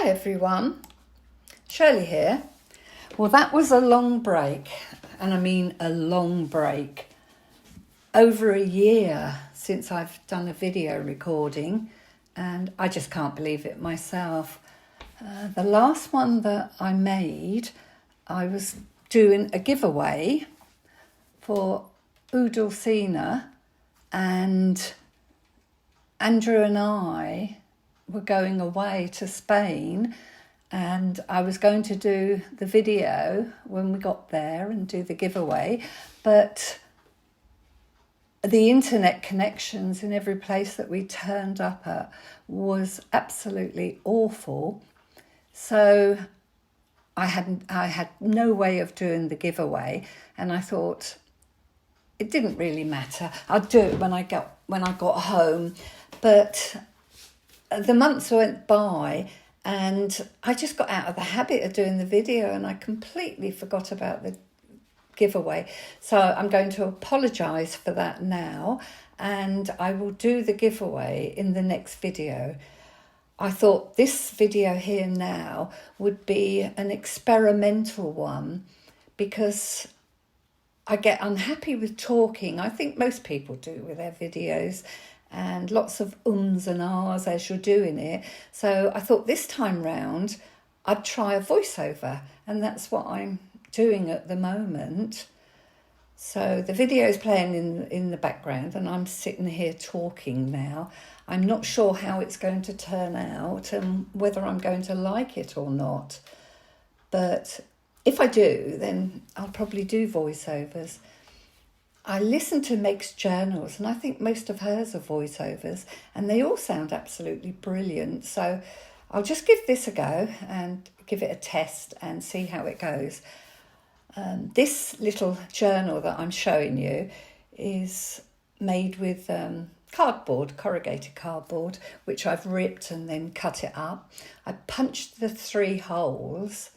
Hi everyone, Shirley here. Well, that was a long break, and I mean a long break. Over a year since I've done a video recording, and I just can't believe it myself. The last one that I made, I was doing a giveaway for Udalcina, and Andrew and I were going away to Spain, and I was going to do the video when we got there and do the giveaway, but the internet connections in every place that we turned up at was absolutely awful. So I had no way of doing the giveaway, and I thought it didn't really matter. I'd do it when I got home, but the months went by and I just got out of the habit of doing the video, and I completely forgot about the giveaway. So I'm going to apologise for that now, and I will do the giveaway in the next video. I thought this video here now would be an experimental one because I get unhappy with talking. I think most people do with their videos, and lots of ums and ahs as you're doing it. So I thought this time round I'd try a voiceover, and that's what I'm doing at the moment. So the video is playing in the background and I'm sitting here talking now. I'm not sure how it's going to turn out and whether I'm going to like it or not. But if I do, then I'll probably do voiceovers. I listen to Meg's journals, and I think most of hers are voiceovers, and they all sound absolutely brilliant. So I'll just give this a go and give it a test and see how it goes. This little journal that I'm showing you is made with cardboard, corrugated cardboard, which I've ripped and then cut it up. I punched the 3 holes,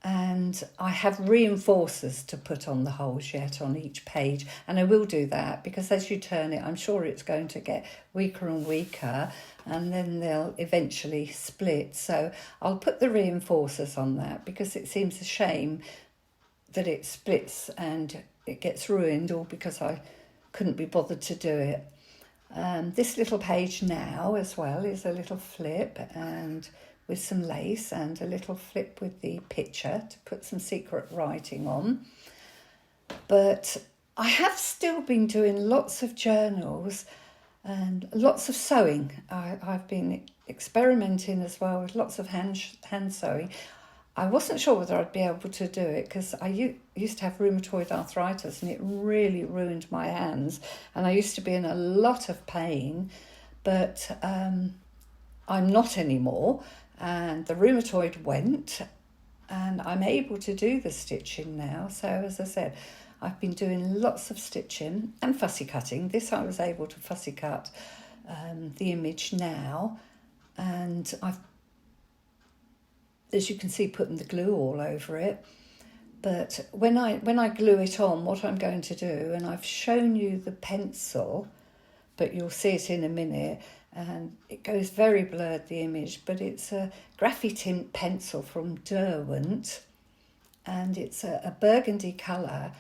and I have reinforcers to put on the holes yet on each page, and I will do that because as you turn it, I'm sure it's going to get weaker and weaker, and then they'll eventually split. So I'll put the reinforcers on that because it seems a shame that it splits and it gets ruined all because I couldn't be bothered to do it. This little page now as well is a little flip and with some lace, and a little flip with the picture to put some secret writing on. But I have still been doing lots of journals and lots of sewing. I've been experimenting as well with lots of hand sewing. I wasn't sure whether I'd be able to do it because I used to have rheumatoid arthritis and it really ruined my hands, and I used to be in a lot of pain, but I'm not anymore, and the rheumatoid went and I'm able to do the stitching now. So as I said, I've been doing lots of stitching and fussy cutting. This I was able to fussy cut the image now, and I've, as you can see, putting the glue all over it. But when I glue it on, what I'm going to do, and I've shown you the pencil, but you'll see it in a minute, and it goes very blurred, the image, but it's a Crafty tint pencil from Derwent, and it's a burgundy colour.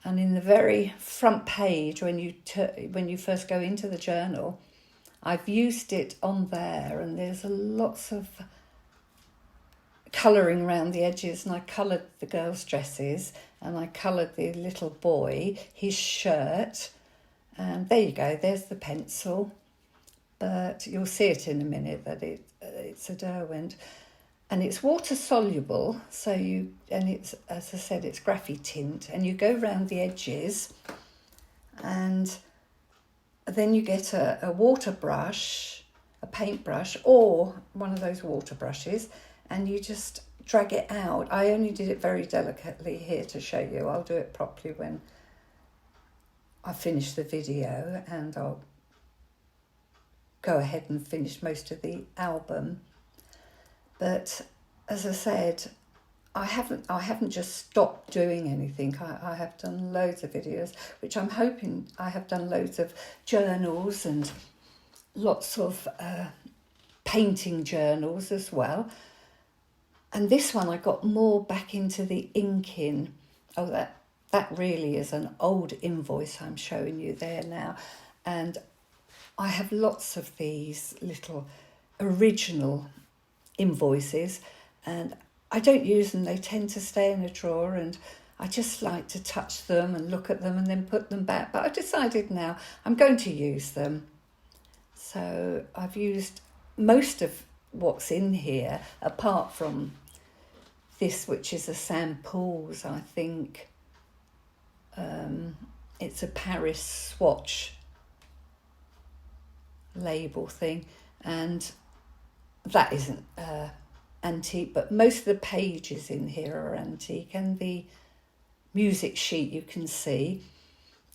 And in the very front page, when you first go into the journal, I've used it on there, and there's lots of colouring around the edges, and I coloured the girls' dresses, and I coloured the little boy, his shirt, and there you go, there's the pencil. But you'll see it in a minute that it's a Derwent, and it's water soluble. So it's, as I said, it's Crafty tint, and you go round the edges, and then you get a water brush, a paintbrush, or one of those water brushes, and you just drag it out. I only did it very delicately here to show you. I'll do it properly when I finish the video, and I'll go ahead and finish most of the album. But as I said, I haven't just stopped doing anything. I have done loads of videos, which I'm hoping I have done loads of journals and lots of painting journals as well. And this one I got more back into the inking. Oh, that really is an old invoice I'm showing you there now. And I have lots of these little original invoices, and I don't use them. They tend to stay in a drawer, and I just like to touch them and look at them and then put them back. But I've decided now I'm going to use them. So I've used most of what's in here, apart from this, which is a St. Paul's, I think. It's a Paris swatch label thing, and that isn't antique, but most of the pages in here are antique, and the music sheet you can see,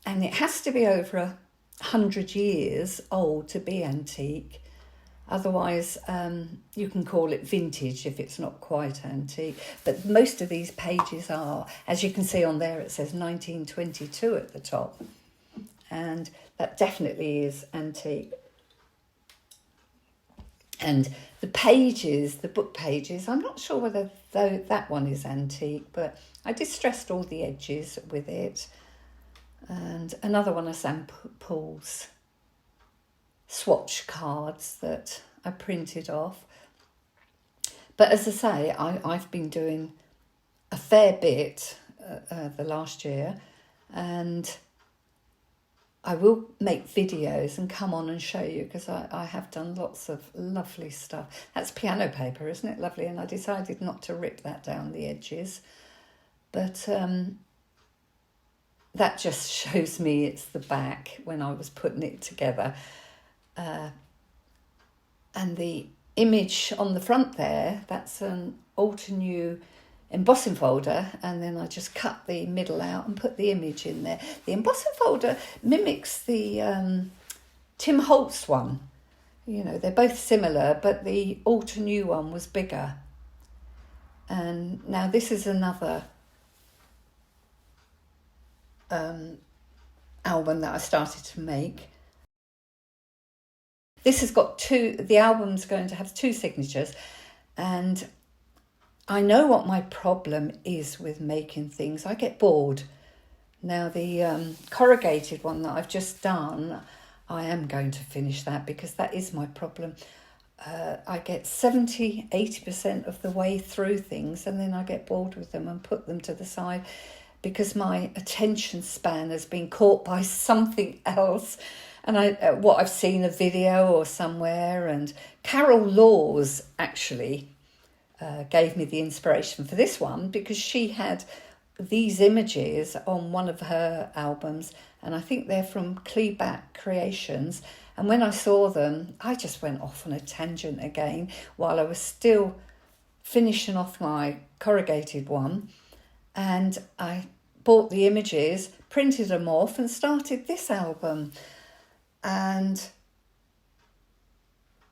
and it has to be over 100 years old to be antique. Otherwise, you can call it vintage if it's not quite antique. But most of these pages are, as you can see on there, it says 1922 at the top. And that definitely is antique. And the pages, the book pages, I'm not sure whether that one is antique, but I distressed all the edges with it. And another one of St. Paul's swatch cards that I printed off. But as I say, I've been doing a fair bit the last year, and I will make videos and come on and show you, because I have done lots of lovely stuff. That's piano paper, isn't it lovely? And I decided not to rip that down the edges, but that just shows me it's the back when I was putting it together. And the image on the front there, that's an Alter New embossing folder, and then I just cut the middle out and put the image in there. The embossing folder mimics the Tim Holtz one. You know, they're both similar, but the Alter New one was bigger. And now this is another album that I started to make. This has got the album's going to have 2 signatures, and I know what my problem is with making things. I get bored. Now the corrugated one that I've just done, I am going to finish that, because that is my problem. I get 70-80% of the way through things, and then I get bored with them and put them to the side, because my attention span has been caught by something else. And what I've seen a video or somewhere, and Carol Laws actually gave me the inspiration for this one, because she had these images on one of her albums, and I think they're from Kleeblatt Creations. And when I saw them, I just went off on a tangent again while I was still finishing off my corrugated one, and I bought the images, printed them off, and started this album. And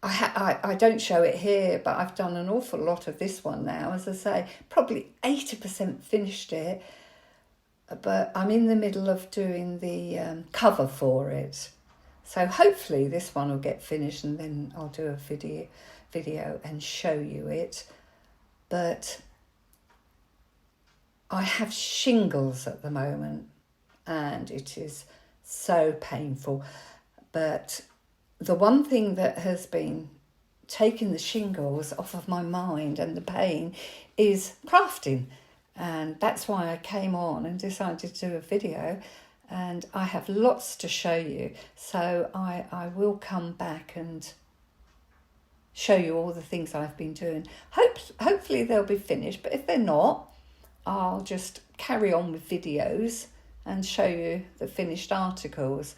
I don't show it here, but I've done an awful lot of this one now. As I say, probably 80% finished it, but I'm in the middle of doing the cover for it. So hopefully this one will get finished, and then I'll do a video and show you it. But I have shingles at the moment, and it is so painful. But the one thing that has been taking the shingles off of my mind and the pain is crafting. And that's why I came on and decided to do a video. And I have lots to show you. So I will come back and show you all the things I've been doing. Hopefully they'll be finished. But if they're not, I'll just carry on with videos and show you the finished articles.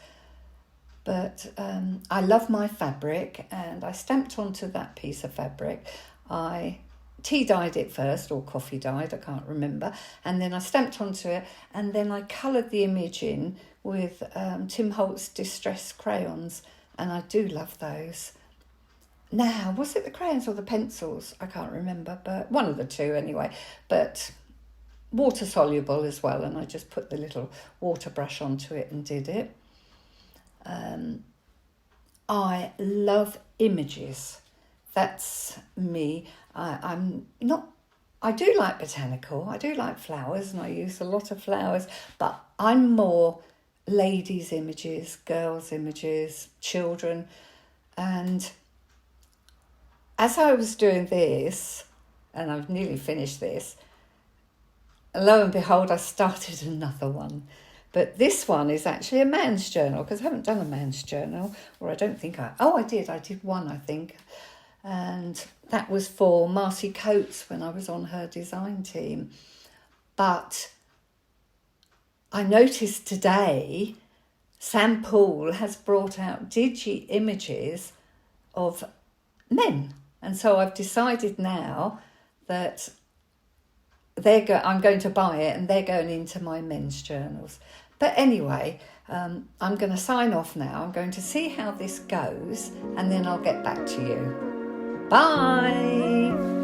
But I love my fabric, and I stamped onto that piece of fabric. I tea dyed it first, or coffee dyed, I can't remember. And then I stamped onto it, and then I coloured the image in with Tim Holtz Distress crayons, and I do love those. Now, was it the crayons or the pencils? I can't remember, but one of the two anyway. But water soluble as well, and I just put the little water brush onto it and did it. I love images. that's me. I do like botanical, I do like flowers, and I use a lot of flowers, but I'm more ladies' images, girls' images, children. And as I was doing this, and I've nearly finished this, lo and behold, I started another one. But this one is actually a man's journal, because I haven't done a man's journal, or I don't think I did one, I think. And that was for Marcy Coates when I was on her design team. But I noticed today Sam Poole has brought out Digi images of men. And so I've decided now that I'm going to buy it, and they're going into my men's journals. But anyway, I'm going to sign off now. I'm going to see how this goes, and then I'll get back to you. Bye!